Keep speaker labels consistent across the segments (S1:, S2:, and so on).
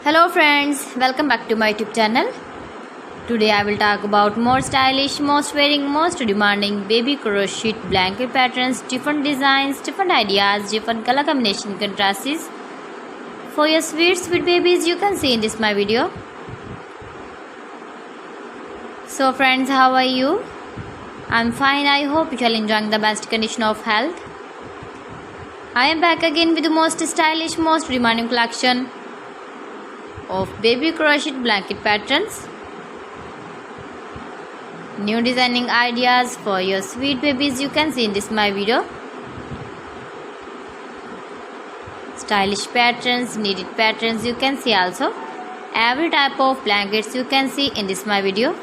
S1: Hello friends, welcome back to my YouTube channel. Today I will talk about more stylish, most wearing, most demanding baby crochet blanket patterns, different designs, different ideas, different color combination contrasts for your sweet babies you can see in this my video. So friends, how are you? I'm fine. I hope you are enjoying the best condition of health. I am back again with the most stylish, most demanding collection of baby crochet blanket patterns. New designing ideas for your sweet babies you can see in this my video. Stylish patterns, needed patterns you can see also. Every type of blankets you can see in this my video.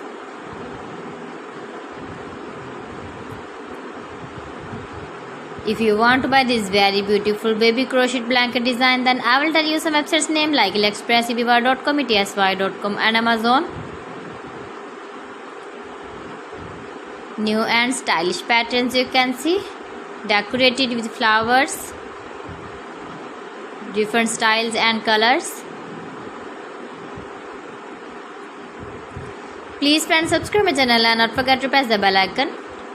S1: If you want to buy this very beautiful baby crochet blanket design, then I will tell you some websites name like AliExpress, eBay.com, etsy.com and Amazon. New and stylish patterns you can see, decorated with flowers, different styles and colors. Please friends, subscribe my channel and not forget to press the bell icon.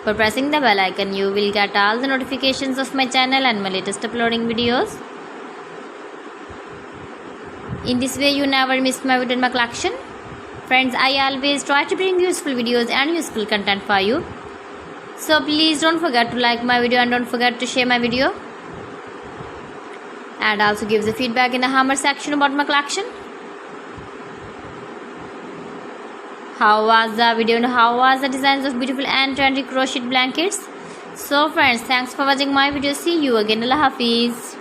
S1: For pressing the bell icon, you will get all the notifications of my channel and my latest uploading videos. In this way, you never miss my video in my collection. Friends, I always try to bring useful videos and useful content for you. So please don't forget to like my video and don't forget to share my video. And also give the feedback in the comment section about my collection. How was the video and how was the designs of beautiful and trendy crochet blankets? So friends, thanks for watching my video. See you again. Allah Hafiz.